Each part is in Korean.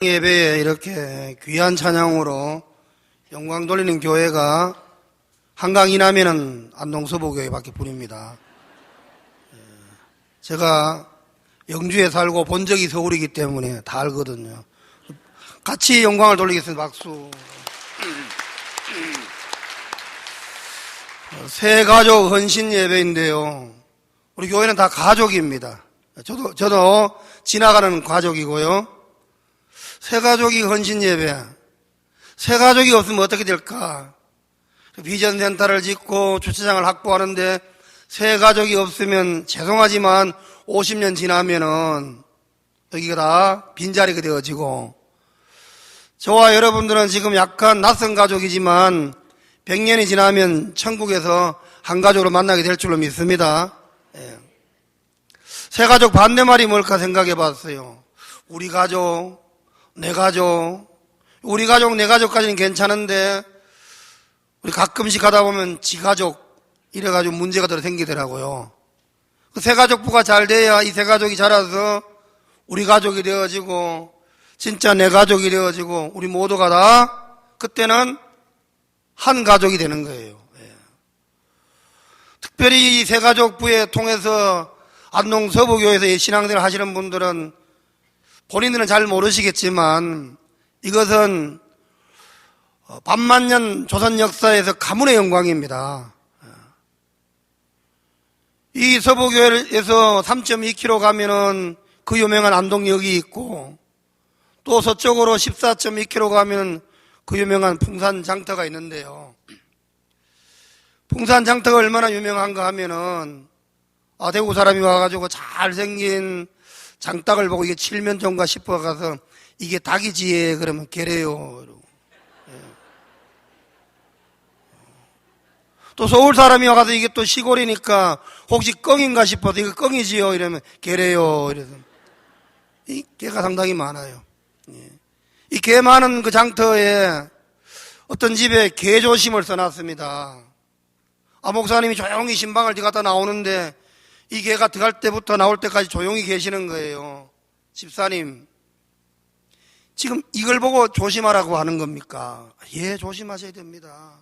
예배에 이렇게 귀한 찬양으로 영광 돌리는 교회가 한강 이남에는 안동서보교회밖에 뿐입니다. 제가 영주에 살고 본 적이 서울이기 때문에 다 알거든요. 같이 영광을 돌리겠습니다. 박수. 새 가족 헌신 예배인데요. 우리 교회는 다 가족입니다. 저도 지나가는 가족이고요. 새 가족이 헌신 예배. 새 가족이 없으면 어떻게 될까? 비전 센터를 짓고 주차장을 확보하는데 새 가족이 없으면 죄송하지만 50년 지나면은 여기가 다 빈자리가 되어지고, 저와 여러분들은 지금 약간 낯선 가족이지만 100년이 지나면 천국에서 한 가족으로 만나게 될 줄로 믿습니다. 새 가족 반대말이 뭘까 생각해 봤어요. 우리 가족, 내 가족. 우리 가족, 내 가족까지는 괜찮은데 우리 가끔씩 하다 보면 지 가족 이래가지고 문제가 더 생기더라고요. 그 새 가족부가 잘 돼야 이 새 가족이 자라서 우리 가족이 되어지고 진짜 내 가족이 되어지고 우리 모두가 다 그때는 한 가족이 되는 거예요. 특별히 이 새 가족부에 통해서 안동 서부교회에서 신앙생활 하시는 분들은 본인들은 잘 모르시겠지만 이것은 반만년 조선 역사에서 가문의 영광입니다. 이 서부교회에서 3.2km 가면은 그 유명한 안동역이 있고, 또 서쪽으로 14.2km 가면 그 유명한 풍산장터가 있는데요. 풍산장터가 얼마나 유명한가 하면은 대구 사람이 와가지고 잘생긴 장닭을 보고 이게 칠면조인가 싶어 가서 이게 닭이지 그러면 개래요. 또 서울 사람이 와가서 이게 또 시골이니까 혹시 꿩인가 싶어서 이거 꿩이지요 이러면 개래요. 이래서 이 개가 상당히 많아요. 이 개 많은 그 장터에 어떤 집에 개조심을 써놨습니다. 목사님이 조용히 신방을 들어갔다 나오는데 이 개가 들어갈 때부터 나올 때까지 조용히 계시는 거예요. 집사님, 지금 이걸 보고 조심하라고 하는 겁니까? 예, 조심하셔야 됩니다.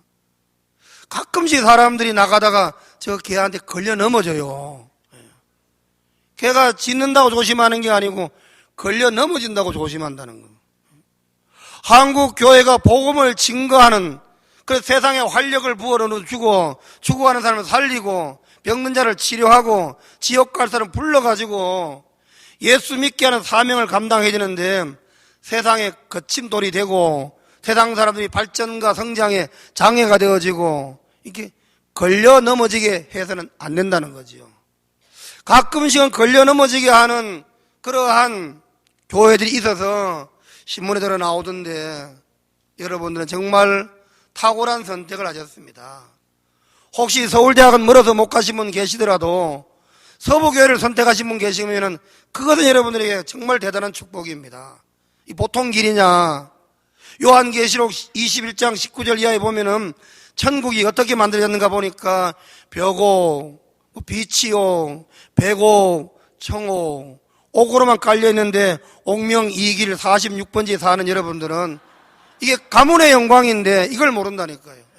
가끔씩 사람들이 나가다가 저 개한테 걸려 넘어져요. 개가 짖는다고 조심하는 게 아니고 걸려 넘어진다고 조심한다는 거예요. 한국 교회가 복음을 증거하는, 그래서 세상에 활력을 부어주고 죽어가는 사람을 살리고 병든 자를 치료하고 지옥 갈 사람 불러가지고 예수 믿게 하는 사명을 감당해야 되는데 세상에 거침돌이 되고 세상 사람들이 발전과 성장에 장애가 되어지고 이렇게 걸려 넘어지게 해서는 안 된다는 거지요. 가끔씩은 걸려 넘어지게 하는 그러한 교회들이 있어서 신문에 들어 나오던데 여러분들은 정말 탁월한 선택을 하셨습니다. 혹시 서울대학은 멀어서 못 가신 분 계시더라도 서부교회를 선택하신 분 계시면 그것은 여러분들에게 정말 대단한 축복입니다. 이 보통 길이냐? 요한계시록 21장 19절 이하에 보면은 천국이 어떻게 만들어졌는가 보니까 벽옥, 비치옥, 백옥, 청옥, 옥으로만 깔려있는데 옥명이길 46번지에 사는 여러분들은 이게 가문의 영광인데 이걸 모른다니까요.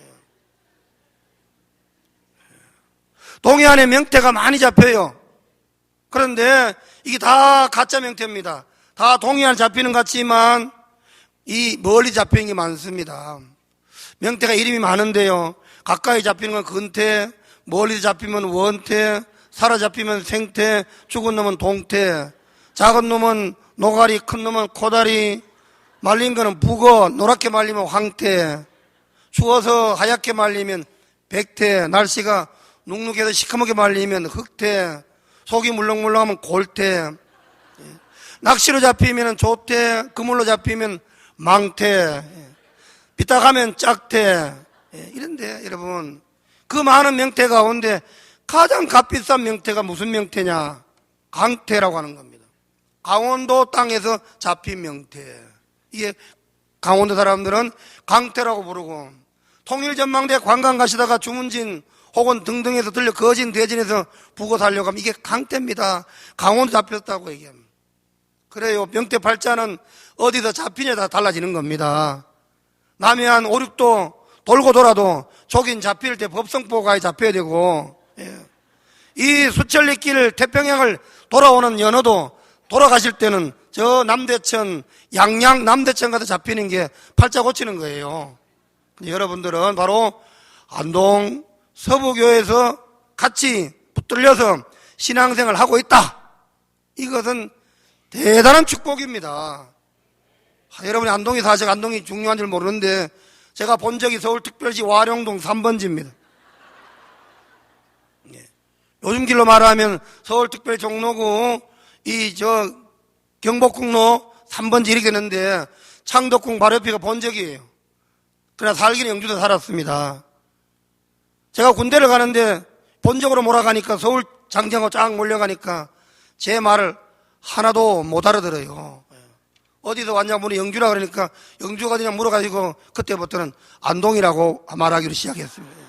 동해안에 명태가 많이 잡혀요. 그런데 이게 다 가짜 명태입니다. 다 동해안 잡히는 것 같지만 이 멀리 잡히는 게 많습니다. 명태가 이름이 많은데요. 가까이 잡히는 건 근태, 멀리 잡히면 원태, 살아 잡히면 생태, 죽은 놈은 동태, 작은 놈은 노가리, 큰 놈은 코다리, 말린 거는 북어, 노랗게 말리면 황태, 추워서 하얗게 말리면 백태, 날씨가 눅눅해서 시커멓게 말리면 흑태, 속이 물렁물렁하면 골태, 낚시로 잡히면 조태, 그물로 잡히면 망태, 삐딱하면 짝태. 이런데 여러분, 그 많은 명태 가운데 가장 값비싼 명태가 무슨 명태냐? 강태라고 하는 겁니다. 강원도 땅에서 잡힌 명태. 이게 강원도 사람들은 강태라고 부르고, 통일전망대 관광 가시다가 주문진 혹은 등등에서 들려 거진 대진에서 북어 살려고 하면 이게 강태입니다. 강원도 잡혔다고 얘기합니다. 그래요. 명태팔자는 어디서 잡히냐에 따라 달라지는 겁니다. 남해 한 5, 6도 돌고 돌아도 족인 잡힐 때 법성포가에 잡혀야 되고, 이 수천리길 태평양을 돌아오는 연어도 돌아가실 때는 저 남대천, 양양 남대천 가서 잡히는 게 팔자 고치는 거예요. 여러분들은 바로 안동 서부교에서 같이 붙들려서 신앙생활을 하고 있다. 이것은 대단한 축복입니다. 여러분이 안동에 사셔서 안동이 중요한 줄 모르는데 제가 본 적이 서울특별시 와룡동 3번지입니다. 요즘 길로 말하면 서울특별시 종로구 경복궁로 3번지 이렇게 있는데 창덕궁 바로 옆이가 본적이에요. 그러나 살기는 영주도 살았습니다. 제가 군대를 가는데 본적으로 몰아가니까 서울 장정으로 쫙 몰려가니까 제 말을 하나도 못 알아들어요. 어디서 왔냐 물으니 영주라 그러니까 영주가 어디냐 물어가지고 그때부터는 안동이라고 말하기로 시작했습니다.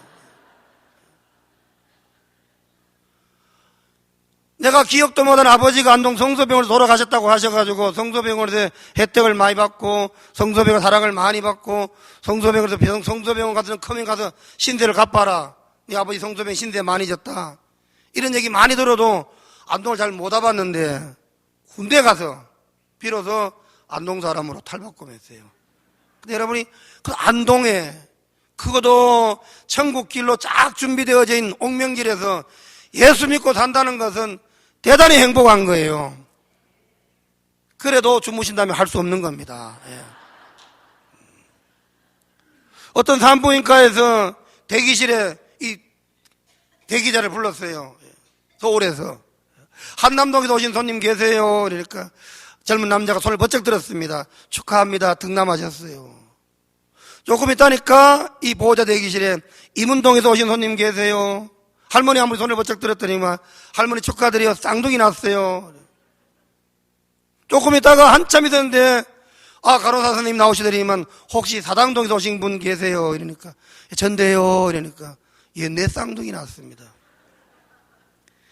내가 기억도 못한 아버지가 안동 성서병원에서 돌아가셨다고 하셔가지고 성서병원에서 혜택을 많이 받고 성서병원 사랑을 많이 받고 성서병원 가서 커밍 가서 신세를 갚아라. 네 아버지 성서병원 신세 많이 졌다. 이런 얘기 많이 들어도 안동을 잘 못 와봤는데 군대 가서 비로소 안동 사람으로 탈바꿈했어요. 근데 여러분이 그 안동에 그것도 천국길로 쫙 준비되어져 있는 옥명길에서 예수 믿고 산다는 것은 대단히 행복한 거예요. 그래도 주무신다면 할 수 없는 겁니다. 어떤 산부인과에서 대기실에 이 대기자를 불렀어요. 서울에서. 한남동에서 오신 손님 계세요. 그러니까 젊은 남자가 손을 번쩍 들었습니다. 축하합니다. 등남하셨어요. 조금 있다니까 이 보호자 대기실에 임운동에서 오신 손님 계세요. 할머니 한 분이 손을 번쩍 들었더니만 할머니 축하드려요. 쌍둥이 났어요. 조금 있다가 한참 있었는데 간호사 선생님 나오시더니만 혹시 사당동에서 오신 분 계세요? 이러니까 전데요. 이러니까 내 쌍둥이 났습니다.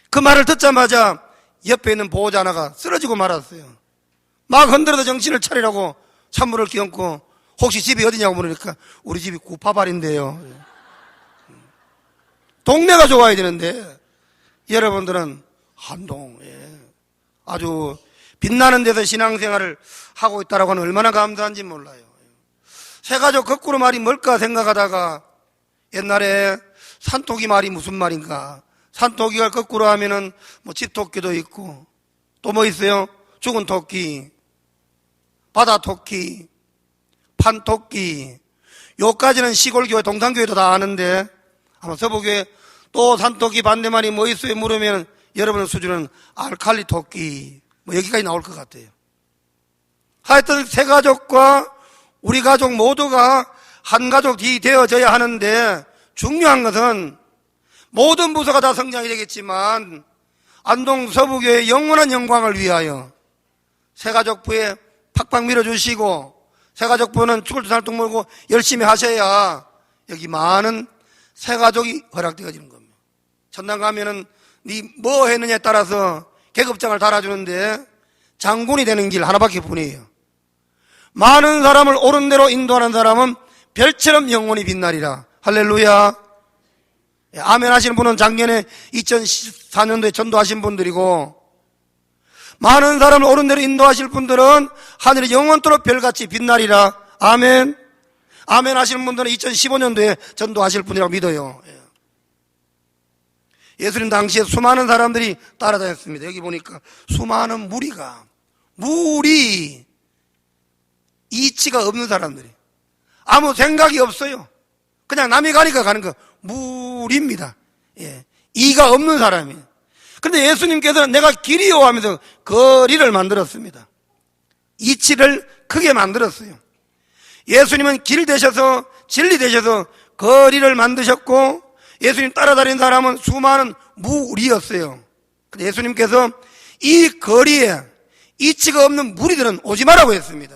그 말을 듣자마자 옆에 있는 보호자 하나가 쓰러지고 말았어요. 막 흔들어서 정신을 차리라고 찬물을 끼얹고 혹시 집이 어디냐고 물으니까 우리 집이 구파발인데요. 동네가 좋아야 되는데 여러분들은 한동 아주 빛나는 데서 신앙생활을 하고 있다라고 하는 얼마나 감사한지 몰라요. 새가족 거꾸로 말이 뭘까 생각하다가 옛날에 산토끼 말이 무슨 말인가. 산토끼가 거꾸로 하면은 집토끼도 있고 또 뭐 있어요? 죽은 토끼, 바다토끼, 판토끼. 요까지는 시골교회 동산교회도 다 아는데 아마 서부교회 또 산토끼 반대말이 뭐 있어요? 물으면 여러분의 수준은 알칼리 토끼 여기까지 나올 것 같아요. 하여튼 새 가족과 우리 가족 모두가 한 가족이 되어져야 하는데 중요한 것은 모든 부서가 다 성장이 되겠지만 안동 서부교회의 영원한 영광을 위하여 새가족부에 팍팍 밀어주시고 새가족부는 죽을 듯 살뚝 물고 열심히 하셔야 여기 많은 새가족이 허락되어지는 겁니다. 천당 가면은 네 뭐 했느냐에 따라서 계급장을 달아주는데 장군이 되는 길 하나밖에 뿐이에요. 많은 사람을 옳은 대로 인도하는 사람은 별처럼 영원히 빛나리라. 할렐루야. 아멘 하시는 분은 작년에 2014년도에 전도하신 분들이고 많은 사람을 옳은 대로 인도하실 분들은 하늘이 영원토록 별같이 빛나리라. 아멘. 아멘 하시는 분들은 2015년도에 전도하실 분이라고 믿어요. 예수님 당시에 수많은 사람들이 따라다녔습니다. 여기 보니까 수많은 무리 이치가 없는 사람들이 아무 생각이 없어요. 그냥 남이 가니까 가는 거 무리입니다. 이가 없는 사람이에요. 그런데 예수님께서는 내가 길이요 하면서 거리를 만들었습니다. 이치를 크게 만들었어요. 예수님은 길 되셔서 진리 되셔서 거리를 만드셨고 예수님 따라다닌 사람은 수많은 무리였어요. 근데 예수님께서 이 거리에 이치가 없는 무리들은 오지 말라고 했습니다.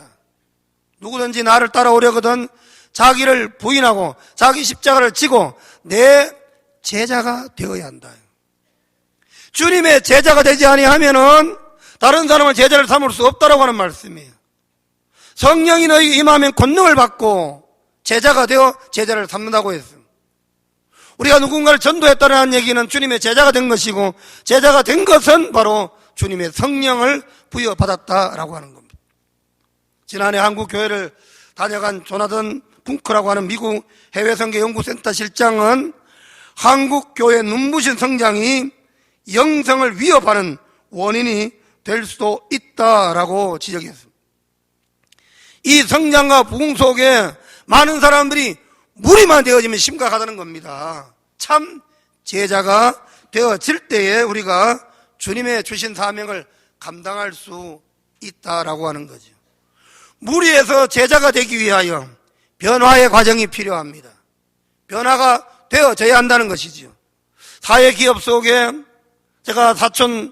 누구든지 나를 따라오려거든 자기를 부인하고 자기 십자가를 지고 내 제자가 되어야 한다. 주님의 제자가 되지 아니하면은 다른 사람을 제자를 삼을 수 없다라고 하는 말씀이에요. 성령이 너희에게 임하면 권능을 받고 제자가 되어 제자를 삼는다고 했어요. 우리가 누군가를 전도했다는 얘기는 주님의 제자가 된 것이고, 제자가 된 것은 바로 주님의 성령을 부여받았다라고 하는 겁니다. 지난해 한국 교회를 다녀간 조나단 붕크라고 하는 미국 해외선교연구센터 실장은 한국 교회 눈부신 성장이 영성을 위협하는 원인이 될 수도 있다라고 지적했습니다. 이 성장과 부흥 속에 많은 사람들이 무리만 되어지면 심각하다는 겁니다. 참 제자가 되어질 때에 우리가 주님의 주신 사명을 감당할 수 있다라고 하는 거죠. 무리에서 제자가 되기 위하여 변화의 과정이 필요합니다. 변화가 되어져야 한다는 것이죠. 사회기업 속에 제가 사촌이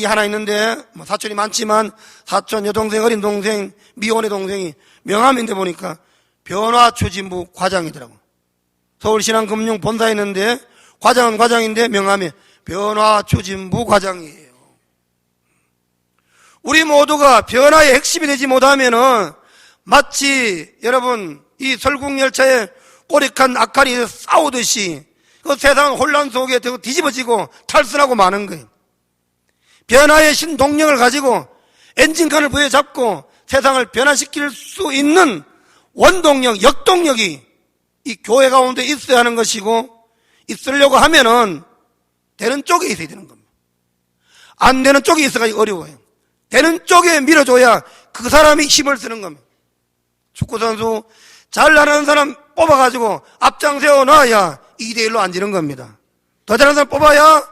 하나 있는데, 사촌이 많지만 사촌 여동생, 어린 동생, 미혼의 동생이 명함인데 보니까 변화추진부 과장이더라고. 서울신한금융 본사에 있는데 과장은 과장인데 명함에 변화추진부 과장이에요. 우리 모두가 변화의 핵심이 되지 못하면은 마치 여러분 이 설국열차에 꼬리칸 악한이 싸우듯이 그 세상 혼란 속에 뒤집어지고 탈선하고 마는 거예요. 변화의 신동력을 가지고 엔진칸을 부여잡고 세상을 변화시킬 수 있는 원동력, 역동력이 이 교회 가운데 있어야 하는 것이고, 있으려고 하면은 되는 쪽에 있어야 되는 겁니다. 안 되는 쪽에 있어가지고 어려워요. 되는 쪽에 밀어줘야 그 사람이 힘을 쓰는 겁니다. 축구선수 잘 나가는 사람 뽑아가지고 앞장 세워놔야 2대1로 앉는 겁니다. 더 잘하는 사람 뽑아야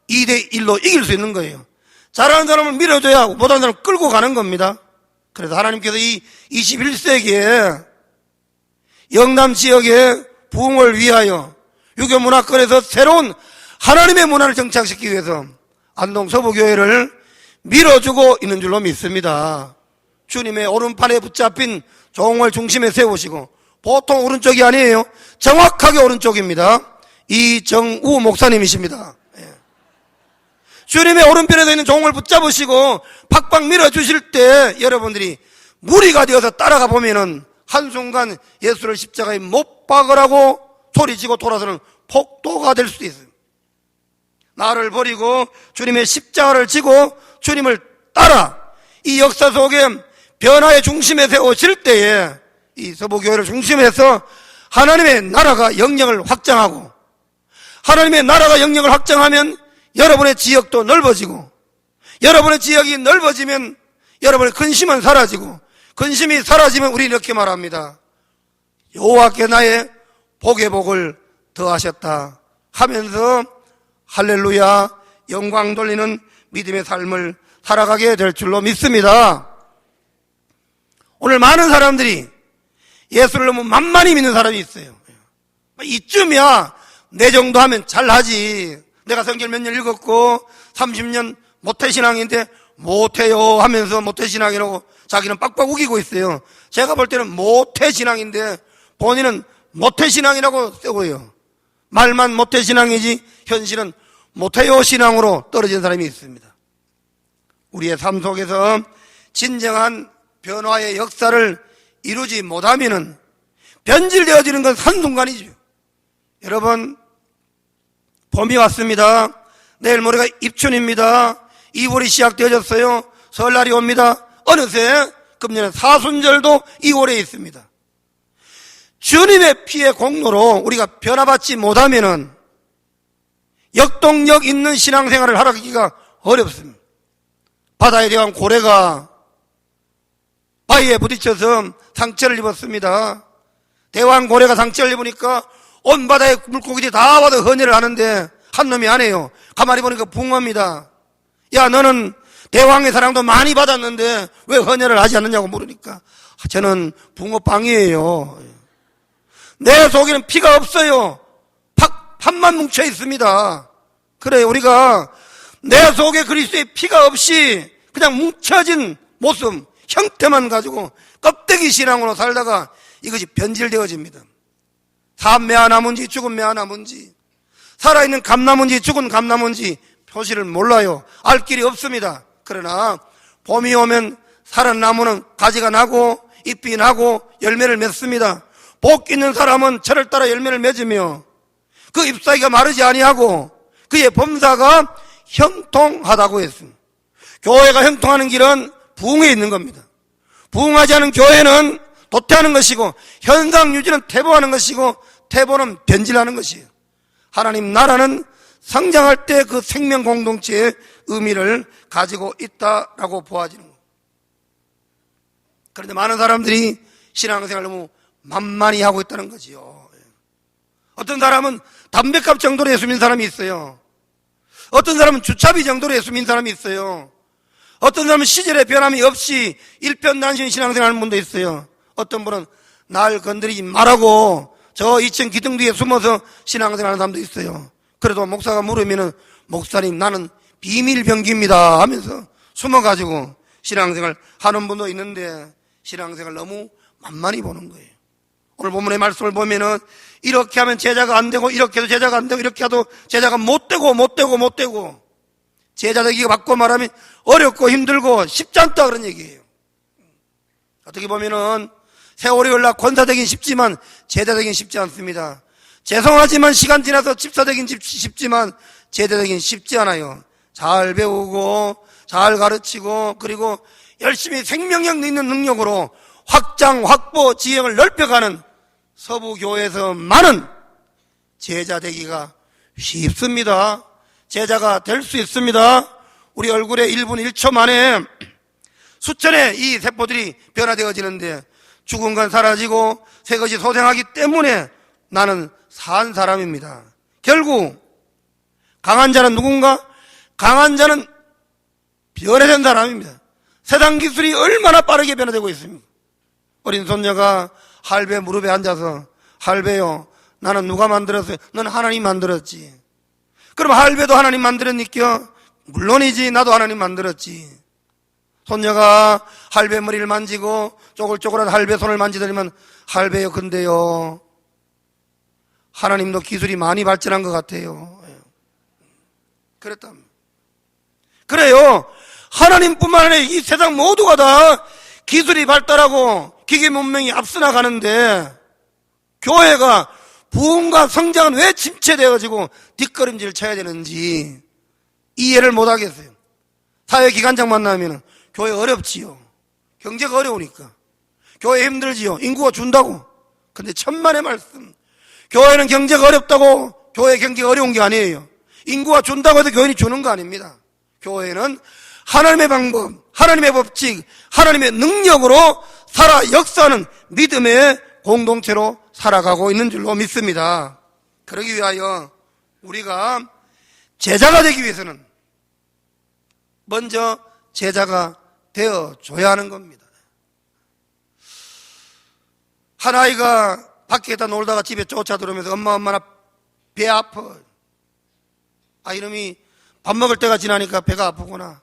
2대1로 이길 수 있는 거예요. 잘하는 사람을 밀어줘야 못하는 사람을 끌고 가는 겁니다. 그래서 하나님께서 이 21세기에 영남 지역의 부흥을 위하여 유교문화권에서 새로운 하나님의 문화를 정착시키기 위해서 안동 서부교회를 밀어주고 있는 줄로 믿습니다. 주님의 오른팔에 붙잡힌 종을 중심에 세우시고, 보통 오른쪽이 아니에요. 정확하게 오른쪽입니다. 이정우 목사님이십니다. 주님의 오른편에 있는 종을 붙잡으시고 팍팍 밀어주실 때 여러분들이 무리가 되어서 따라가 보면은 한순간 예수를 십자가에 못 박으라고 소리치고 돌아서는 폭도가 될 수도 있어요. 나를 버리고 주님의 십자가를 지고 주님을 따라 이 역사 속에 변화의 중심에 세워질 때에 이 서부교회를 중심해서 하나님의 나라가 영역을 확장하고, 하나님의 나라가 영역을 확장하면 여러분의 지역도 넓어지고, 여러분의 지역이 넓어지면 여러분의 근심은 사라지고, 근심이 사라지면 우리 이렇게 말합니다. 여호와께 나의 복의 복을 더하셨다 하면서 할렐루야 영광 돌리는 믿음의 삶을 살아가게 될 줄로 믿습니다. 오늘 많은 사람들이 예수를 너무 만만히 믿는 사람이 있어요. 이쯤이야 내 정도 하면 잘하지. 내가 성경 몇 년 읽었고 30년 모태신앙인데 못해요 하면서 모태신앙이라고 자기는 빡빡 우기고 있어요. 제가 볼 때는 모태신앙인데 본인은 모태신앙이라고 쓰고요. 말만 모태신앙이지 현실은 모태요 신앙으로 떨어진 사람이 있습니다. 우리의 삶 속에서 진정한 변화의 역사를 이루지 못하면은 변질되어지는 건 한순간이죠. 여러분, 봄이 왔습니다. 내일 모레가 입춘입니다. 2월이 시작되어졌어요. 설날이 옵니다. 어느새 금년에 사순절도 2월에 있습니다. 주님의 피의 공로로 우리가 변화받지 못하면은 역동력 있는 신앙생활을 하기가 어렵습니다. 바다에 대한 고래가 바위에 부딪혀서 상처를 입었습니다. 대왕 고래가 상처를 입으니까 온 바다의 물고기들이 다 와서 헌혈을 하는데 한 놈이 안 해요. 가만히 보니까 붕어입니다. 야, 너는 대왕의 사랑도 많이 받았는데 왜 헌혈을 하지 않느냐고 물으니까 저는 붕어빵이에요. 내 속에는 피가 없어요. 팥만 뭉쳐 있습니다. 그래, 우리가 내 속에 그리스도의 피가 없이 그냥 뭉쳐진 모습, 형태만 가지고 껍데기 신앙으로 살다가 이것이 변질되어집니다. 삼매화 나무인지 죽은 매화 나무인지, 살아있는 감나무인지 죽은 감나무인지 표시를 몰라요. 알 길이 없습니다. 그러나 봄이 오면 사른 나무는 가지가 나고 잎이 나고 열매를 맺습니다. 복 있는 사람은 철을 따라 열매를 맺으며 그 잎사귀가 마르지 아니하고 그의 범사가 형통하다고 했습니다. 교회가 형통하는 길은 부흥에 있는 겁니다. 부흥하지 않은 교회는 도태하는 것이고 현상 유지는 퇴보하는 것이고 퇴보는 변질하는 것이에요. 하나님 나라는 성장할 때 그 생명 공동체의 의미를 가지고 있다라고 보아지는 거예요. 그런데 많은 사람들이 신앙생활을 너무 만만히 하고 있다는 거지요. 어떤 사람은 담뱃값 정도로 예수 믿는 사람이 있어요. 어떤 사람은 주차비 정도로 예수 믿는 사람이 있어요. 어떤 사람은 시절의 변함이 없이 일편단심 신앙생활하는 분도 있어요. 어떤 분은 날 건드리지 말라고 저 2층 기둥 뒤에 숨어서 신앙생활하는 사람도 있어요. 그래도 목사가 물으면은 목사님 나는 비밀병기입니다 하면서 숨어가지고 신앙생활 하는 분도 있는데 신앙생활 너무 만만히 보는 거예요. 오늘 본문의 말씀을 보면은 이렇게 하면 제자가 안 되고 이렇게 해도 제자가 안 되고 이렇게 해도 제자가 못 되고 제자 되기가 바꿔 말하면 어렵고 힘들고 쉽지 않다 그런 얘기예요. 어떻게 보면은 세월이 흘러 권사 되긴 쉽지만 제자 되긴 쉽지 않습니다. 죄송하지만 시간 지나서 집사 되긴 쉽지만 제자 되긴 쉽지 않아요. 잘 배우고 잘 가르치고 그리고 열심히 생명력 있는 능력으로 확장 확보 지형을 넓혀가는 서부교회에서 많은 제자 되기가 쉽습니다. 제자가 될 수 있습니다. 우리 얼굴에 1분 1초 만에 수천의 이 세포들이 변화되어지는데 죽은 건 사라지고 새 것이 소생하기 때문에 나는 산 사람입니다. 결국 강한 자는 누군가? 강한 자는 변해된 사람입니다. 세상 기술이 얼마나 빠르게 변화되고 있습니까? 어린 손녀가 할배 무릎에 앉아서 할배요 나는 누가 만들었어요? 넌 하나님 만들었지. 그럼 할배도 하나님 만들었니까? 물론이지 나도 하나님 만들었지. 손녀가 할배 머리를 만지고 쪼글쪼글한 할배 손을 만지더니만 할배요 근데요 하나님도 기술이 많이 발전한 것 같아요. 그랬답니다. 그래요. 하나님뿐만 아니라 이 세상 모두가 다 기술이 발달하고 기계 문명이 앞서 나가는데 교회가 부흥과 성장은 왜 침체되어지고 뒷걸음질을 쳐야 되는지 이해를 못하겠어요. 사회기관장 만나면 교회 어렵지요. 경제가 어려우니까. 교회 힘들지요. 인구가 준다고. 근데 천만의 말씀. 교회는 경제가 어렵다고 교회 경제가 어려운 게 아니에요. 인구가 준다고 해서 교회는 주는 거 아닙니다. 교회는 하나님의 방법, 하나님의 법칙, 하나님의 능력으로 살아 역사하는 믿음의 공동체로 살아가고 있는 줄로 믿습니다. 그러기 위하여 우리가 제자가 되기 위해서는 먼저 제자가 되어줘야 하는 겁니다. 한 아이가 밖에다 놀다가 집에 쫓아 들어오면서 엄마 나 배 아파. 아 이놈이 밥 먹을 때가 지나니까 배가 아프구나.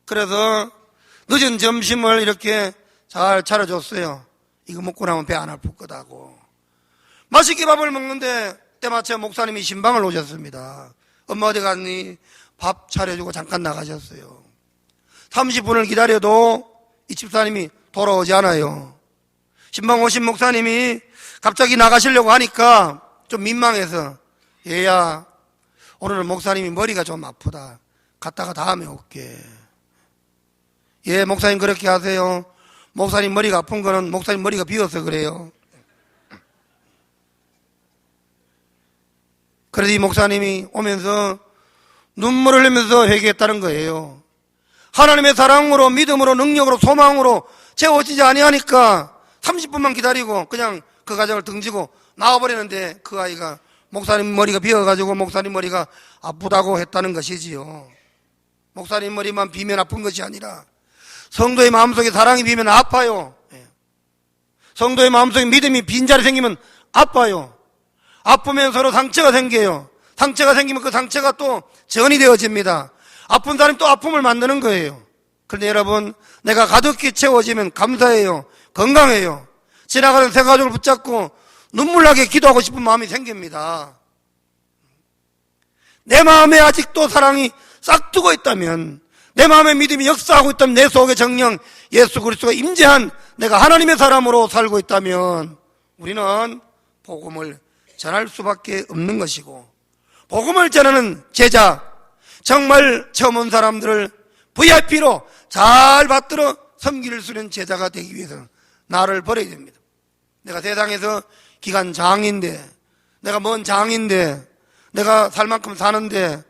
그래서 늦은 점심을 이렇게 잘 차려줬어요. 이거 먹고 나면 배 안 아플 거다고. 맛있게 밥을 먹는데 때마침 목사님이 신방을 오셨습니다. 엄마 어디 갔니? 밥 차려주고 잠깐 나가셨어요. 30분을 기다려도 이 집사님이 돌아오지 않아요. 신방 오신 목사님이 갑자기 나가시려고 하니까 좀 민망해서 얘야 오늘은 목사님이 머리가 좀 아프다. 갔다가 다음에 올게. 예, 목사님 그렇게 하세요. 목사님 머리가 아픈 거는 목사님 머리가 비어서 그래요. 그래서 이 목사님이 오면서 눈물을 흘리면서 회개했다는 거예요. 하나님의 사랑으로 믿음으로 능력으로 소망으로 채워지지 아니하니까 30분만 기다리고 그냥 그 가정을 등지고 나와버리는데 그 아이가 목사님 머리가 비어가지고 목사님 머리가 아프다고 했다는 것이지요. 목사님 머리만 비면 아픈 것이 아니라 성도의 마음속에 사랑이 비면 아파요. 성도의 마음속에 믿음이 빈자리 생기면 아파요. 아프면 서로 상처가 생겨요. 상처가 생기면 그 상처가 또 전이 되어집니다. 아픈 사람이 또 아픔을 만드는 거예요. 그런데 여러분 내가 가득히 채워지면 감사해요. 건강해요. 지나가는 새 가족을 붙잡고 눈물나게 기도하고 싶은 마음이 생깁니다. 내 마음에 아직도 사랑이 싹트고 있다면 내 마음의 믿음이 역사하고 있다면 내 속의 정령 예수 그리스도가 임재한 내가 하나님의 사람으로 살고 있다면 우리는 복음을 전할 수밖에 없는 것이고, 복음을 전하는 제자, 정말 처음 온 사람들을 VIP로 잘 받들어 섬길 수 있는 제자가 되기 위해서는 나를 버려야 됩니다. 내가 세상에서 기간 장인데, 내가 먼 장인데, 내가 살 만큼 사는데,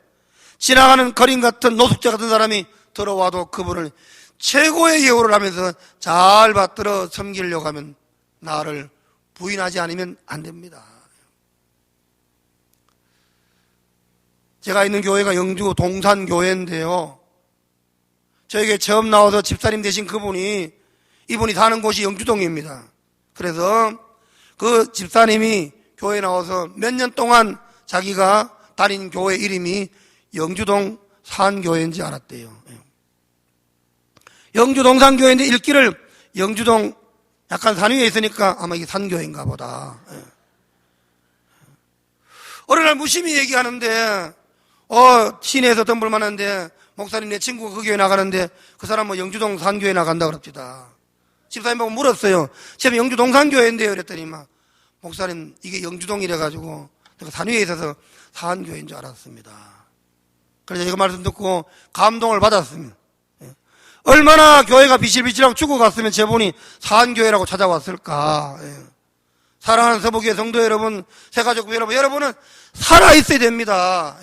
지나가는 거린 같은 노숙자 같은 사람이 들어와도 그분을 최고의 예우를 하면서 잘 받들어 섬기려고 하면 나를 부인하지 않으면 안 됩니다. 제가 있는 교회가 영주 동산교회인데요, 저에게 처음 나와서 집사님 되신 이분이 사는 곳이 영주동입니다. 그래서 그 집사님이 교회에 나와서 몇 년 동안 자기가 다닌 교회 이름이 영주동 산교회인지 알았대요. 영주동산교회인데 읽기를 영주동 약간 산 위에 있으니까 아마 이게 산교회인가 보다. 어느 날 무심히 얘기하는데 시내에서 덤불 많은데 목사님 내 친구가 그 교회 나가는데 그 사람 뭐 영주동 산교회 나간다 그럽니다. 집사님 보고 물었어요. 제가 영주동 산교회인데요. 그랬더니 막 목사님 이게 영주동이래 가지고 내가 산 위에 있어서 산교회인 줄 알았습니다. 그래서 제가 말씀 듣고 감동을 받았습니다. 얼마나 교회가 비실비실하고 죽어갔으면 저분이 산교회라고 찾아왔을까. 사랑하는 서부교회 성도 여러분, 새가족 여러분, 여러분은 살아있어야 됩니다.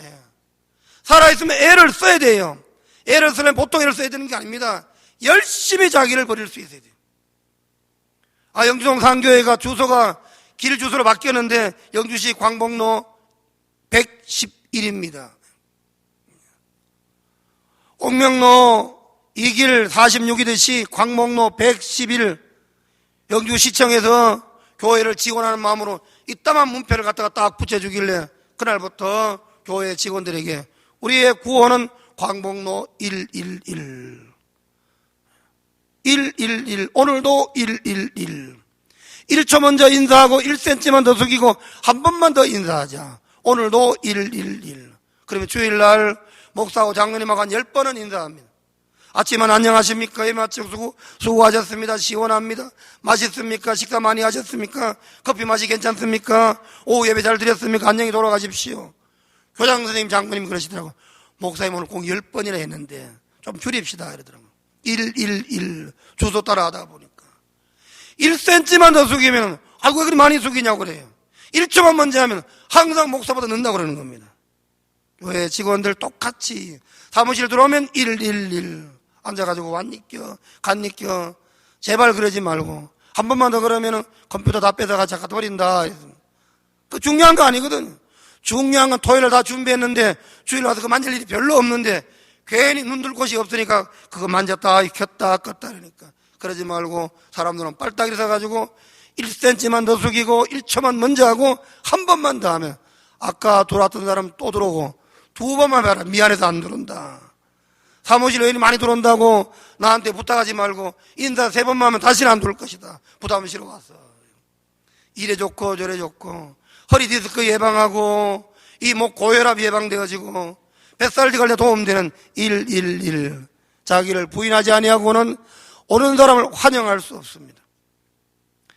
살아있으면 애를 써야 돼요. 애를 쓰면 보통 애를 써야 되는 게 아닙니다. 열심히 자기를 버릴 수 있어야 돼요. 영주동 산교회가 주소가 길 주소로 바뀌었는데 영주시 광복로 111입니다. 옥명로 2길 46이듯이 광복로 111 영주시청에서 교회를 지원하는 마음으로 이따만 문패를 갖다가 딱 붙여주길래 그날부터 교회 직원들에게 우리의 구호는 광복로 111 111 오늘도 111 1초 먼저 인사하고 1cm만 더 숙이고 한 번만 더 인사하자. 오늘도 111 그러면 주일날 목사하고 장로님하고 한 10번은 인사합니다. 아침은 안녕하십니까? 예, 마치고 수고하셨습니다. 시원합니다. 맛있습니까? 식사 많이 하셨습니까? 커피 맛이 괜찮습니까? 오후 예배 잘 드렸습니까? 안녕히 돌아가십시오. 교장 선생님, 장로님 그러시더라고요. 목사님 오늘 꼭 10번이나 했는데 좀 줄입시다 이러더라고요. 111 주소 따라 하다 보니까 1cm만 더 숙이면 왜 그리 많이 숙이냐고 그래요. 1초만 먼저 하면 항상 목사보다 는다고 그러는 겁니다. 왜 직원들 똑같이 사무실 들어오면 111 앉아가지고 왔니껴 갔니껴 제발 그러지 말고 한 번만 더 그러면 컴퓨터 다 뺏어가 잠깐 버린다. 그 중요한 거 아니거든. 중요한 건 토요일을 다 준비했는데 주일 와서 그 만질 일이 별로 없는데 괜히 눈들 곳이 없으니까 그거 만졌다 켰다 껐다 그러니까 그러지 말고 사람들은 빨딱이 서가지고 1cm만 더 숙이고 1초만 먼저 하고 한 번만 더 하면 아까 들어왔던 사람 또 들어오고 두 번만 해라. 미안해서 안 들어온다. 사무실 의원이 많이 들어온다고 나한테 부탁하지 말고 인사 3번만 하면 다시는 안 들어올 것이다. 부담 싫어 왔어. 이래 좋고 저래 좋고 허리 디스크 예방하고 이 목 고혈압 예방되어지고 뱃살이 걸려 도움되는 111 자기를 부인하지 아니하고는 오는 사람을 환영할 수 없습니다.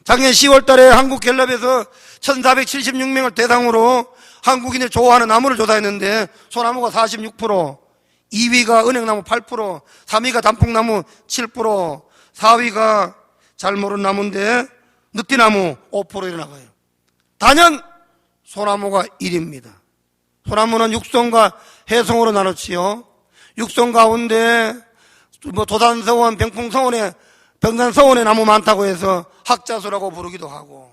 작년 10월 달에 한국갤럽에서 1476명을 대상으로 한국인을 좋아하는 나무를 조사했는데 소나무가 46%, 2위가 은행나무 8%, 3위가 단풍나무 7%, 4위가 잘 모르는 나무인데 느티나무 5% 나가요. 단연 소나무가 1위입니다. 소나무는 육성과 해성으로 나눴지요. 육성 가운데 도산서원, 병산서원에 나무 많다고 해서 학자수라고 부르기도 하고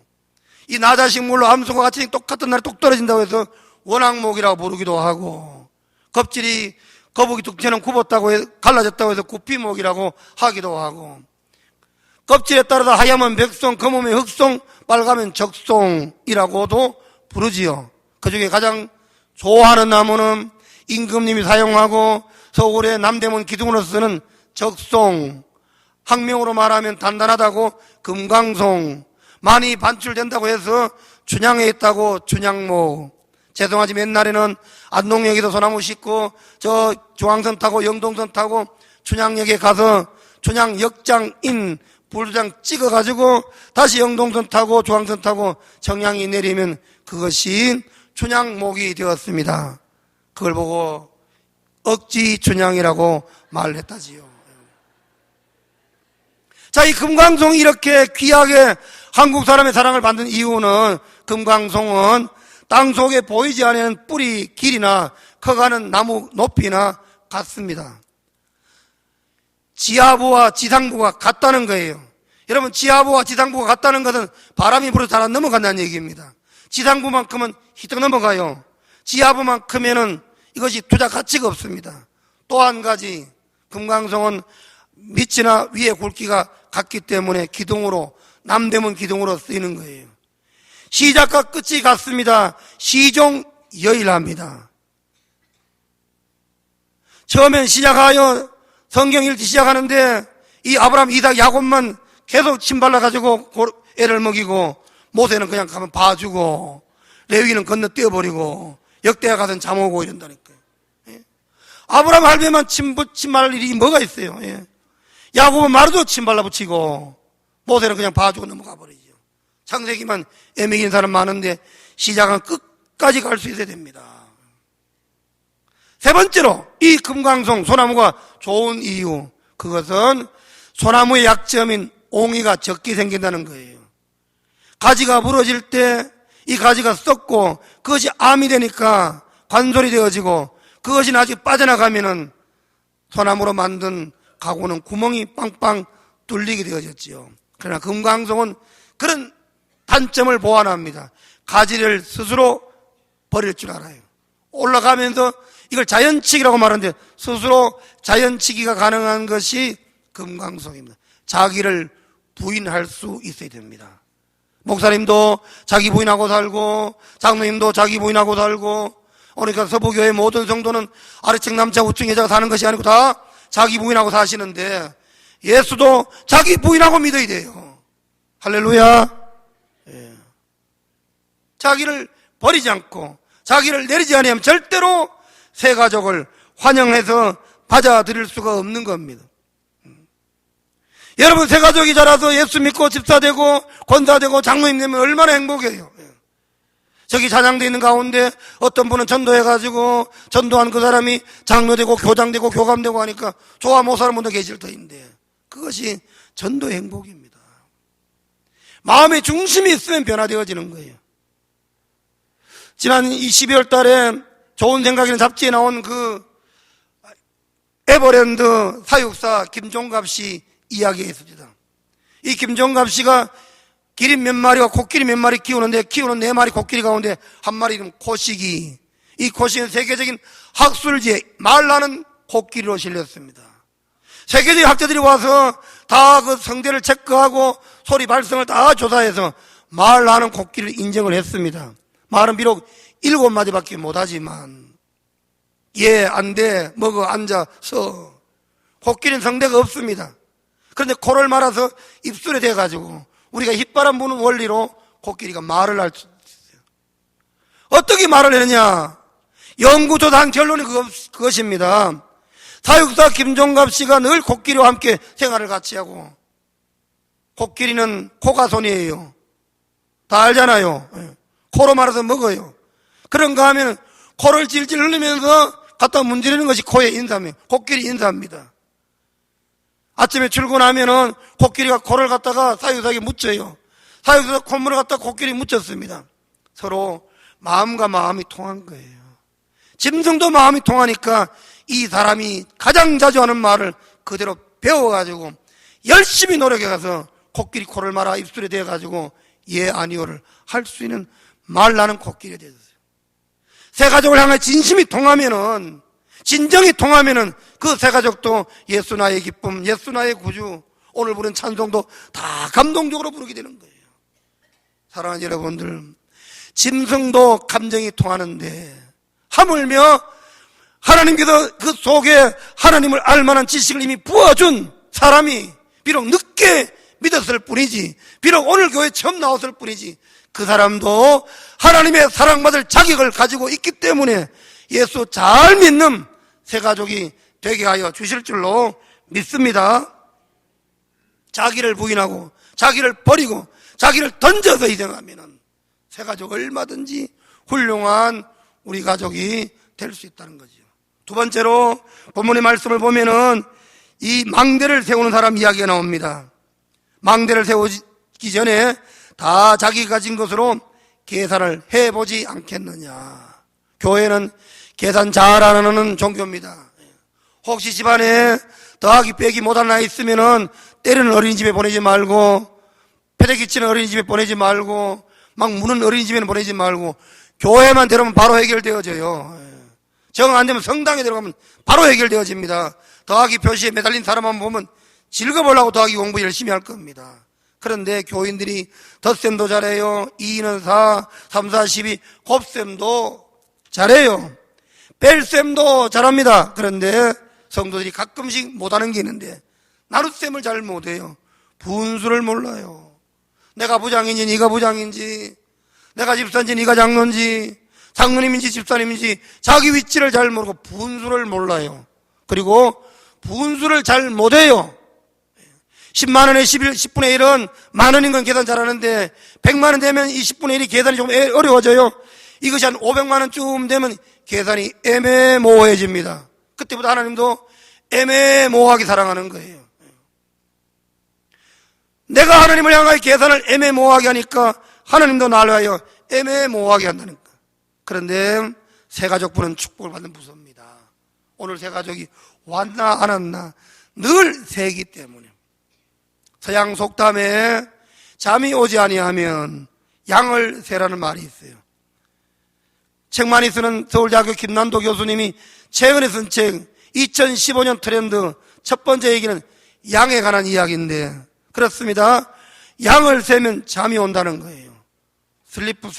이 나자식물로 함수가 같이 똑같은 날에 똑 떨어진다고 해서 원앙목이라고 부르기도 하고 껍질이 거북이 뚝처럼 갈라졌다고 해서 구피목이라고 하기도 하고 껍질에 따라서 하얗면 백송, 검으면 흑송, 빨가면 적송이라고도 부르지요. 그중에 가장 좋아하는 나무는 임금님이 사용하고 서울의 남대문 기둥으로 쓰는 적송, 학명으로 말하면 단단하다고 금강송, 많이 반출된다고 해서 춘향에 있다고 춘향목. 죄송하지만 옛날에는 안동역에서 소나무 싣고 저 중앙선 타고 영동선 타고 춘향역에 가서 춘향역장인 불도장 찍어가지고 다시 영동선 타고 중앙선 타고 청량이 내리면 그것이 춘향목이 되었습니다. 그걸 보고 억지 춘향이라고 말을 했다지요. 자, 이 금강송이 이렇게 귀하게 한국 사람의 사랑을 받는 이유는 금강송은 땅속에 보이지 않는 뿌리 길이나 커가는 나무 높이나 같습니다. 지하부와 지상부가 같다는 거예요. 여러분, 지하부와 지상부가 같다는 것은 바람이 불어서 잘 안 넘어간다는 얘기입니다. 지상부만큼은 휘떡 넘어가요. 지하부만큼에는 이것이 투자 가치가 없습니다. 또 한 가지, 금강송은 밑이나 위에 굵기가 같기 때문에 기둥으로, 남대문 기둥으로 쓰이는 거예요. 시작과 끝이 같습니다. 시종여일합니다. 처음엔 시작하여 성경 읽기 시작하는데 이 아브라함, 이삭, 야곱만 계속 침 발라가지고 애를 먹이고, 모세는 그냥 가면 봐주고, 레위는 건너뛰어버리고, 역대하 가서는 잠 오고 이런다니까요. 예? 아브라함 할배만 침 발랄 일이 뭐가 있어요. 예? 야곱은 마루도 침 발라붙이고, 모세는 그냥 봐주고 넘어가 버리죠. 창세기만 애매긴 사람 많은데 시작은 끝까지 갈 수 있어야 됩니다. 세 번째로 이 금강송 소나무가 좋은 이유, 그것은 소나무의 약점인 옹이가 적게 생긴다는 거예요. 가지가 부러질 때 이 가지가 썩고 그것이 암이 되니까 관솔이 되어지고 그것이 나중에 빠져나가면은 소나무로 만든 가구는 구멍이 빵빵 뚫리게 되어졌지요. 그러나 금강송은 그런 단점을 보완합니다. 가지를 스스로 버릴 줄 알아요. 올라가면서 이걸 자연치기라고 말하는데 스스로 자연치기가 가능한 것이 금강송입니다. 자기를 부인할 수 있어야 됩니다. 목사님도 자기 부인하고 살고, 장로님도 자기 부인하고 살고, 그러니까 서부교회 모든 성도는 아래층 남자 우층 여자가 사는 것이 아니고 다 자기 부인하고 사시는데 예수도 자기 부인하고 믿어야 돼요. 할렐루야. 예. 자기를 버리지 않고 자기를 내리지 않으면 절대로 새 가족을 환영해서 받아들일 수가 없는 겁니다. 여러분, 새 가족이 자라서 예수 믿고 집사되고 권사되고 장로님 되면 얼마나 행복해요. 저기 찬양대 있는 가운데 어떤 분은 전도해가지고 전도한 그 사람이 장로되고 교장되고 교감되고 하니까 좋아 못 사는 분도 계실 터인데 그것이 전도의 행복입니다. 마음의 중심이 있으면 변화되어지는 거예요. 지난 12월 달에 좋은 생각이라는 잡지에 나온 그 에버랜드 사육사 김종갑 씨 이야기가 있습니다. 이 김종갑 씨가 기린 몇 마리와 코끼리 몇 마리 키우는데 키우는 4마리 코끼리 가운데 한 마리 이름 코시기. 이 코시기는 세계적인 학술지에 말나는 코끼리로 실렸습니다. 세계적인 학자들이 와서 다 그 성대를 체크하고 소리 발성을 다 조사해서 말나는 코끼리를 인정을 했습니다. 말은 비록 7마디밖에 못하지만 예, 안 돼, 먹어, 앉아, 서. 코끼리는 성대가 없습니다. 그런데 코를 말아서 입술에 대가지고 우리가 휘바람 부는 원리로 코끼리가 말을 할 수 있어요. 어떻게 말을 했느냐? 연구조사한 결론이 그것입니다. 사육사 김종갑 씨가 늘 코끼리와 함께 생활을 같이 하고, 코끼리는 코가 손이에요. 다 알잖아요. 코로 말아서 먹어요. 그런가 하면 코를 질질 흘리면서 갖다 문지르는 것이 코의 인사입니다. 코끼리 인사입니다. 아침에 출근하면은 코끼리가 코를 갖다가 사육사에게 묻혀요. 사육사가 콧물을 갖다가 코끼리 묻혔습니다. 서로 마음과 마음이 통한 거예요. 짐승도 마음이 통하니까 이 사람이 가장 자주 하는 말을 그대로 배워가지고 열심히 노력해가서 코끼리 코를 말아 입술에 대가지고 예 아니오를 할 수 있는 말 나는 코끼리가 되었어요. 새 가족을 향해 진심이 통하면은, 진정이 통하면은 그 새 가족도 예수 나의 기쁨, 예수 나의 구주, 오늘 부른 찬송도 다 감동적으로 부르게 되는 거예요. 사랑하는 여러분들, 짐승도 감정이 통하는데 하물며 하나님께서 그 속에 하나님을 알만한 지식을 이미 부어준 사람이 비록 늦게 믿었을 뿐이지, 비록 오늘 교회 처음 나왔을 뿐이지, 그 사람도 하나님의 사랑받을 자격을 가지고 있기 때문에 예수 잘 믿는 새 가족이 되게 하여 주실 줄로 믿습니다. 자기를 부인하고 자기를 버리고 자기를 던져서 희생하면은 새 가족 얼마든지 훌륭한 우리 가족이 될 수 있다는 거죠. 두 번째로 본문의 말씀을 보면은 이 망대를 세우는 사람 이야기가 나옵니다. 망대를 세우기 전에 다 자기 가진 것으로 계산을 해보지 않겠느냐. 교회는 계산 잘하는 종교입니다. 혹시 집안에 더하기 빼기 못하는 아이 있으면은 때리는 어린이집에 보내지 말고, 패대기 치는 어린이집에 보내지 말고, 막 무는 어린이집에는 보내지 말고, 교회만 데려오면 바로 해결되어져요. 정 안 되면 성당에 들어가면 바로 해결되어집니다. 더하기 표시에 매달린 사람만 보면 즐거우려고 더하기 공부 열심히 할 겁니다. 그런데 교인들이 덧셈도 잘해요. 2는 4, 3, 4, 12, 곱셈도 잘해요. 뺄셈도 잘합니다. 그런데 성도들이 가끔씩 못하는 게 있는데 나눗셈을 잘 못해요. 분수를 몰라요. 내가 부장인지 네가 부장인지, 내가 집사인지 네가 장로인지, 장로님인지 집사님인지 자기 위치를 잘 모르고 분수를 몰라요. 그리고 분수를 잘 못해요. 10만 원에 10분의 1은 만 원인 건 계산 잘하는데 100만 원 되면 이 10분의 1이 계산이 좀 어려워져요. 이것이 한 500만 원쯤 되면 계산이 애매모호해집니다. 그때부터 하나님도 애매모호하게 사랑하는 거예요. 내가 하나님을 향하여 계산을 애매모호하게 하니까 하나님도 나를 위하여 애매모호하게 한다는 거예요. 그런데 새가족부는 축복을 받는 부서입니다. 오늘 새가족이 왔나 안 왔나 늘 새이기 때문에. 서양 속담에 잠이 오지 아니하면 양을 세라는 말이 있어요. 책 많이 쓰는 서울대학교 김난도 교수님이 최근에 쓴 책 2015년 트렌드 첫 번째 얘기는 양에 관한 이야기인데, 그렇습니다. 양을 세면 잠이 온다는 거예요. 슬리프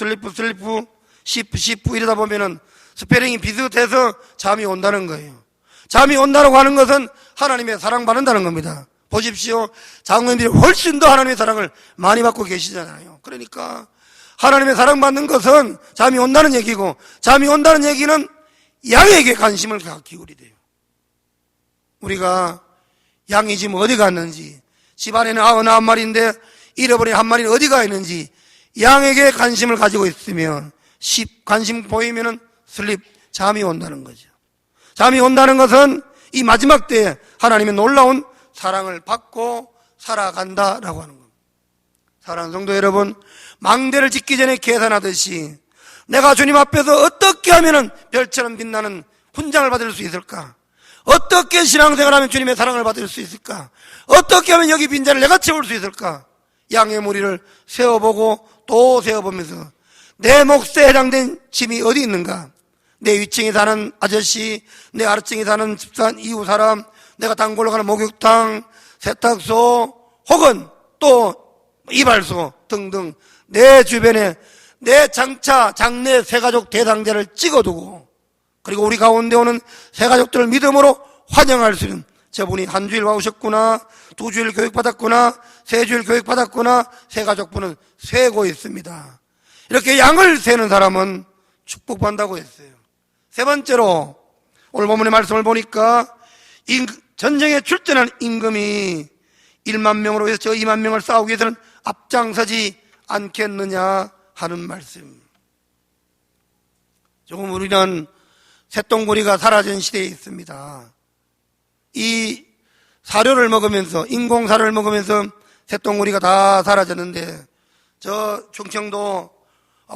시프 이러다 보면은 스페링이 비슷해서 잠이 온다는 거예요. 잠이 온다고 하는 것은 하나님의 사랑받는다는 겁니다. 보십시오. 장로님들이 훨씬 더 하나님의 사랑을 많이 받고 계시잖아요. 그러니까 하나님의 사랑받는 것은 잠이 온다는 얘기고, 잠이 온다는 얘기는 양에게 관심을 기울이 돼요. 우리가 양이 지금 어디 갔는지, 집안에는 99마리인데 잃어버린 한 마리는 어디가 있는지 양에게 관심을 가지고 있으면, 관심 보이면은 잠이 온다는 거죠. 잠이 온다는 것은 이 마지막 때에 하나님의 놀라운 사랑을 받고 살아간다라고 하는 겁니다. 사랑하는 성도 여러분, 망대를 짓기 전에 계산하듯이 내가 주님 앞에서 어떻게 하면은 별처럼 빛나는 훈장을 받을 수 있을까? 어떻게 신앙생활하면 주님의 사랑을 받을 수 있을까? 어떻게 하면 여기 빈자를 내가 채울 수 있을까? 양의 무리를 세워보고 또 세워보면서 내 몫에 해당된 짐이 어디 있는가? 내 위층에 사는 아저씨, 내 아래층에 사는 집산 이웃 사람, 내가 단골로 가는 목욕탕, 세탁소, 혹은 또 이발소 등등 내 주변에 내 장차 장래 새가족 대상자를 찍어두고, 그리고 우리 가운데 오는 새가족들을 믿음으로 환영할 수 있는, 저분이 한 주일 와오셨구나, 2주일 교육받았구나, 3주일 교육받았구나, 새가족분은 세고 있습니다. 이렇게 양을 세는 사람은 축복받는다고 했어요. 세 번째로 오늘 본문의 말씀을 보니까 전쟁에 출전한 임금이 1만 명으로 해서 저 2만 명을 싸우기 위해서는 앞장서지 않겠느냐 하는 말씀. 조금 우리는 쇳덩구리가 사라진 시대에 있습니다. 이 사료를 먹으면서, 인공사료를 먹으면서 쇳덩구리가 다 사라졌는데, 저 충청도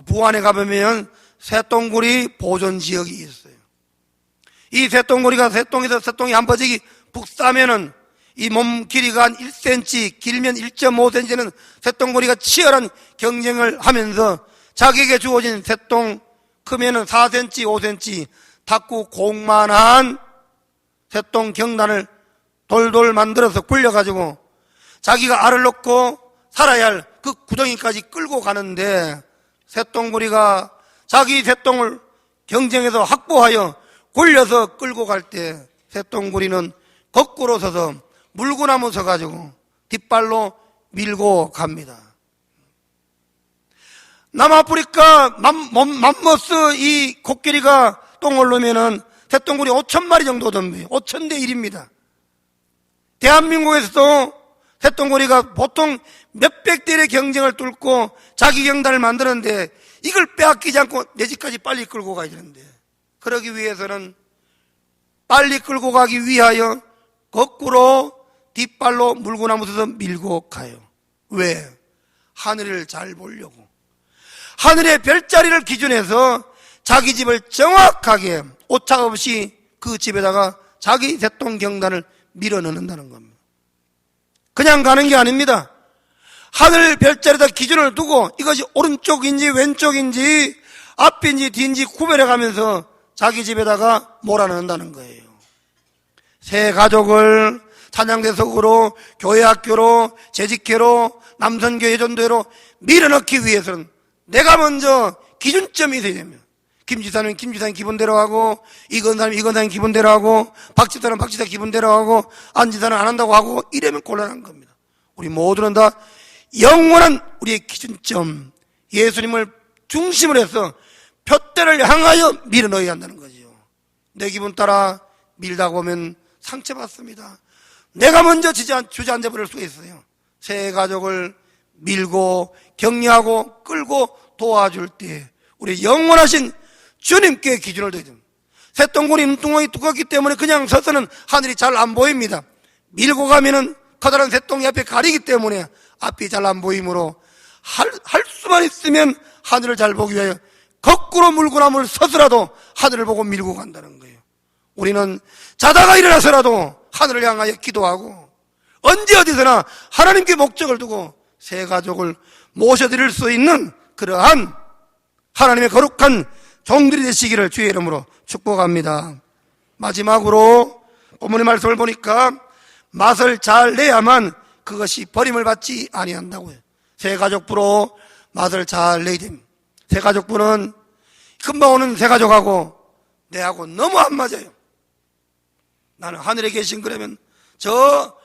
부안에 가보면 쇳덩구리 보존지역이 있어요. 이 쇳덩구리가 쇳덩에서 쇳덩이 한 버직이 북싸면은 이 몸 길이가 한 1cm, 길면 1.5cm는 쇳덩구리가 치열한 경쟁을 하면서 자기에게 주어진 쇳덩 크면은 4cm, 5cm 탁구 공만한 쇳덩 경단을 돌돌 만들어서 굴려가지고 자기가 알을 넣고 살아야 할 그 구덩이까지 끌고 가는데, 쇳덩구리가 자기 쇳덩을 경쟁해서 확보하여 굴려서 끌고 갈 때 쇳덩구리는 거꾸로 서서 물구나무 서가지고 뒷발로 밀고 갑니다. 남아프리카 맘모스 이 코끼리가 똥을 놓으면은 쇳덩구리 5,000마리 정도 됩니다. 5,000대 1입니다. 대한민국에서도 새똥고리가 보통 몇백 대의 경쟁을 뚫고 자기 경단을 만드는데 이걸 빼앗기지 않고 내 집까지 빨리 끌고 가야 되는데, 그러기 위해서는 빨리 끌고 가기 위하여 거꾸로 뒷발로 물구나무서서 밀고 가요. 왜? 하늘을 잘 보려고. 하늘의 별자리를 기준해서 자기 집을 정확하게 오차 없이 그 집에다가 자기 새똥 경단을 밀어넣는다는 겁니다. 그냥 가는 게 아닙니다. 하늘 별자리에다 기준을 두고 이것이 오른쪽인지 왼쪽인지 앞인지 뒤인지 구별해 가면서 자기 집에다가 몰아넣는다는 거예요. 새 가족을 찬양대석으로, 교회 학교로, 재직회로, 남선교회 전도회로 밀어넣기 위해서는 내가 먼저 기준점이 있어야 됩니다. 김지사는 김지사 기분대로 하고, 이건사는 이건사는 기분대로 하고, 박지사는 박지사 기분대로 하고, 안지사는 안 한다고 하고, 이러면 곤란한 겁니다. 우리 모두는 다 영원한 우리의 기준점, 예수님을 중심으로 해서 표대를 향하여 밀어넣어야 한다는 거죠. 내 기분 따라 밀다 보면 상처받습니다. 내가 먼저 주저앉아 버릴 수가 있어요. 새 가족을 밀고 격려하고 끌고 도와줄 때 우리 영원하신 주님께 기준을 둬야 됩니다. 새똥구리 눈두덩이 두껍기 때문에 그냥 서서는 하늘이 잘 안 보입니다. 밀고 가면은 커다란 새똥이 앞에 가리기 때문에 앞이 잘 안 보이므로 할 수만 있으면 하늘을 잘 보기 위하여 거꾸로 물구나무를 서서라도 하늘을 보고 밀고 간다는 거예요. 우리는 자다가 일어나서라도 하늘을 향하여 기도하고 언제 어디서나 하나님께 목적을 두고 새 가족을 모셔드릴 수 있는 그러한 하나님의 거룩한 종들이 되시기를 주의 이름으로 축복합니다. 마지막으로 본문의 말씀을 보니까 맛을 잘 내야만 그것이 버림을 받지 아니한다고요. 새 가족부로 맛을 잘 내야 됩니다. 새 가족부는 금방 오는 새 가족하고 내하고 너무 안 맞아요. 나는 하늘에 계신 그러면 저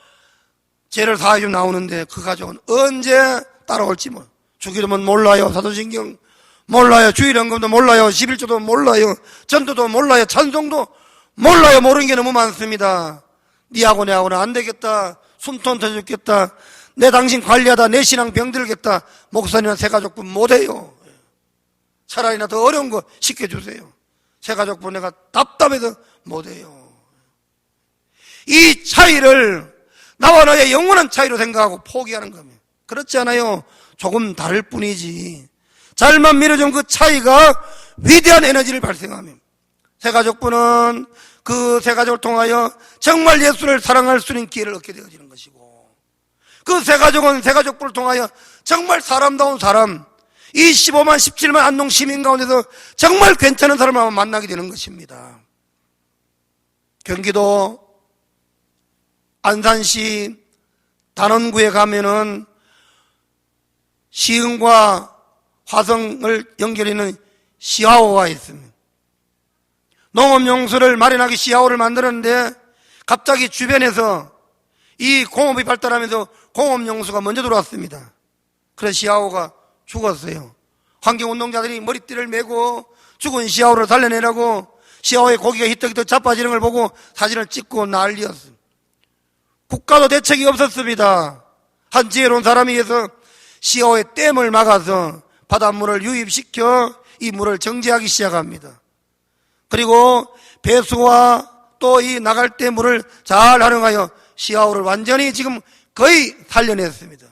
죄를 사하여 나오는데 그 가족은 언제 따라올지 주기도문 몰라요, 사도신경 몰라요, 주일연금도 몰라요, 11조도 몰라요, 전도도 몰라요, 찬송도 몰라요. 모르는 게 너무 많습니다. 니하고 내하고는 안 되겠다, 숨통 터져 죽겠다, 내 당신 관리하다 내 신앙 병들겠다, 목사님은 새 가족분 못해요. 차라리나 더 어려운 거 시켜주세요. 새 가족분 내가 답답해서 못해요. 이 차이를 나와 너의 영원한 차이로 생각하고 포기하는 겁니다. 그렇지 않아요. 조금 다를 뿐이지. 잘만 밀어주면 그 차이가 위대한 에너지를 발생하며 새 가족분은 그 새 가족을 통하여 정말 예수를 사랑할 수 있는 기회를 얻게 되어지는 것이고, 그 새 가족은 새 가족분을 통하여 정말 사람다운 사람, 이 15만 17만 안동 시민 가운데서 정말 괜찮은 사람을 만나게 되는 것입니다. 경기도 안산시 단원구에 가면은 시흥과 화성을 연결하는 시하오가 있습니다. 농업용수를 마련하기 시하오를 만들었는데 갑자기 주변에서 이 공업이 발달하면서 공업용수가 먼저 들어왔습니다. 그래서 시하오가 죽었어요. 환경운동자들이 머리띠를 메고 죽은 시하오를 살려내라고 시하오의 고기가 히떡히떡 자빠지는 걸 보고 사진을 찍고 난리였습니다. 국가도 대책이 없었습니다. 한 지혜로운 사람이 해서 시하오의 댐을 막아서 바닷물을 유입시켜 이 물을 정지하기 시작합니다. 그리고 배수와 또 이 나갈 때 물을 잘 활용하여 시하오를 완전히 지금 거의 살려냈습니다.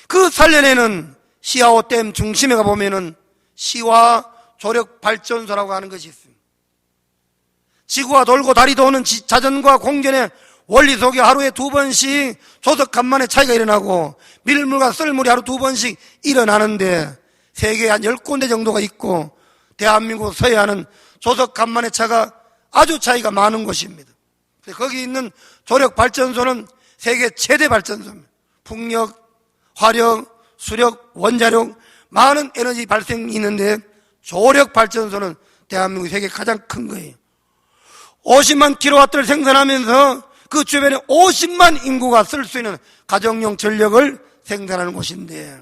그 살려내는 시하오 댐 중심에 가보면은 시와 조력 발전소라고 하는 것이 있습니다. 지구가 돌고 달이 도는 자전과 공전의 원리 속에 하루에 2번씩 조석 간만에 차이가 일어나고 밀물과 썰물이 하루 2번씩 일어나는데 세계에 한 10군데 정도가 있고 대한민국 서해안은 조석 간만의 차가 아주 차이가 많은 곳입니다. 거기 있는 조력 발전소는 세계 최대 발전소입니다. 풍력, 화력, 수력, 원자력 많은 에너지 발생이 있는데 조력 발전소는 대한민국 세계 가장 큰 거예요. 50만 킬로와트를 생산하면서 그 주변에 50만 인구가 쓸 수 있는 가정용 전력을 생산하는 곳인데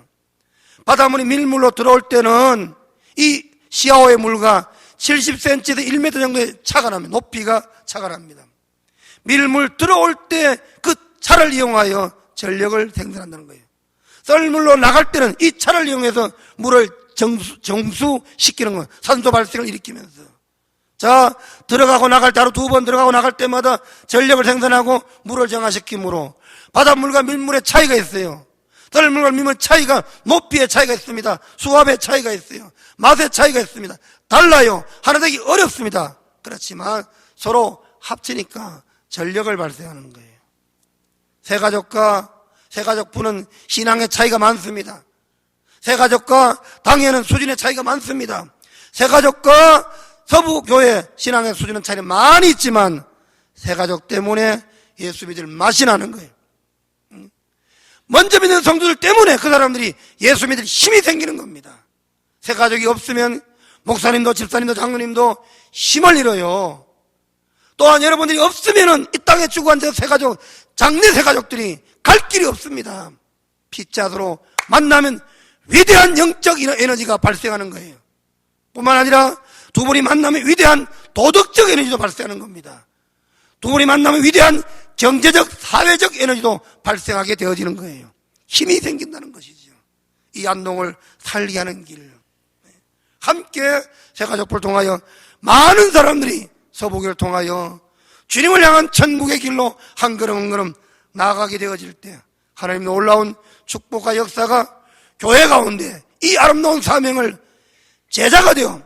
바닷물이 밀물로 들어올 때는 이 시하오의 물과 70cm에서 1m 정도의 차가 납니다. 높이가 차가 납니다. 밀물 들어올 때 그 차를 이용하여 전력을 생산한다는 거예요. 썰물로 나갈 때는 이 차를 이용해서 물을 정수시키는 거예요. 산소 발생을 일으키면서. 자, 들어가고 나갈 때 하루 2번 들어가고 나갈 때마다 전력을 생산하고 물을 정화시키므로 바닷물과 밀물의 차이가 있어요. 썰물과 밀물의 차이가 높이의 차이가 있습니다. 수압의 차이가 있어요. 맛의 차이가 있습니다. 달라요. 하나 되기 어렵습니다. 그렇지만 서로 합치니까 전력을 발생하는 거예요. 새가족부는 신앙의 차이가 많습니다. 새가족과 당회는 수준의 차이가 많습니다. 새가족과 서부교회 신앙의 수준의 차이는 많이 있지만 새가족 때문에 예수 믿을 맛이 나는 거예요. 먼저 믿는 성도들 때문에 그 사람들이 예수 믿을 힘이 생기는 겁니다. 새가족이 없으면 목사님도 집사님도 장로님도 힘을 잃어요. 또한 여러분들이 없으면은 이 땅에 죽어 앉은 새가족, 장래 새가족들이 갈 길이 없습니다. 핏자수로 만나면 위대한 영적 에너지가 발생하는 거예요. 뿐만 아니라 두 분이 만나면 위대한 도덕적 에너지도 발생하는 겁니다. 두 분이 만나면 위대한 경제적, 사회적 에너지도 발생하게 되어지는 거예요. 힘이 생긴다는 것이죠. 이 안동을 살게 하는 길. 함께 새가족부를 통하여 많은 사람들이 서부교를 통하여 주님을 향한 천국의 길로 한 걸음 한 걸음 나아가게 되어질 때 하나님의 놀라운 축복과 역사가 교회 가운데 이 아름다운 사명을 제자가 되어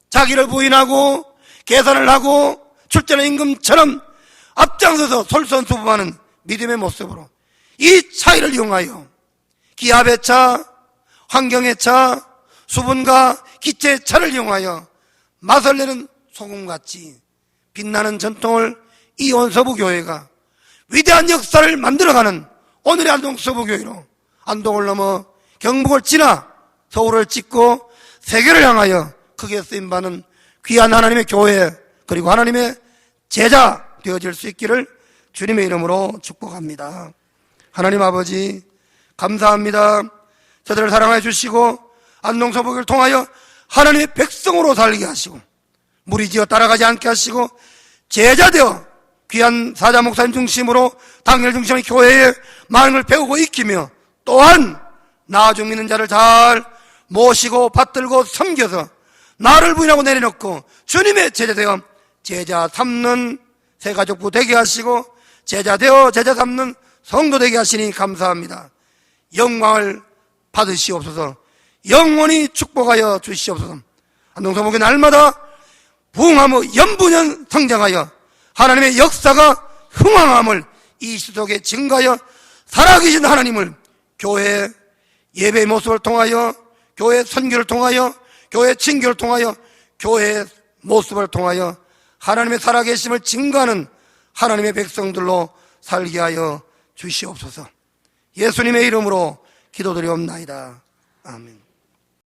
자기를 부인하고 계산을 하고 출전의 임금처럼 앞장서서 솔선수범하는 믿음의 모습으로 이 차이를 이용하여 기압의 차, 환경의 차, 수분과 기체의 차를 이용하여 맛을 내는 소금같이 빛나는 전통을 이온 서부교회가 위대한 역사를 만들어가는 오늘의 안동 서부교회로 안동을 넘어 경북을 지나 서울을 찍고 세계를 향하여 크게 쓰임받는 귀한 하나님의 교회 그리고 하나님의 제자 되어질 수 있기를 주님의 이름으로 축복합니다. 하나님 아버지 감사합니다. 저들을 사랑해 주시고 안동 서부교를 통하여 하나님의 백성으로 살게 하시고 무리지어 따라가지 않게 하시고 제자되어 귀한 사자 목사님 중심으로 당일 중심의 교회에 많은 걸 배우고 익히며 또한 나중 믿는 자를 잘 모시고 받들고 섬겨서 나를 부인하고 내려놓고 주님의 제자되어 제자 삼는 새가족부 되게 하시고 제자되어 제자 삼는 성도 되게 하시니 감사합니다. 영광을 받으시옵소서. 영원히 축복하여 주시옵소서. 안동서부교회 날마다 부흥하며 연분연 성장하여 하나님의 역사가 흥왕함을 이 시속에 증가하여 살아계신 하나님을 교회 예배의 모습을 통하여 교회 선교를 통하여 교회 친교를 통하여 교회의 모습을 통하여 하나님의 살아계심을 증거하는 하나님의 백성들로 살게 하여 주시옵소서. 예수님의 이름으로 기도드리옵나이다. 아멘.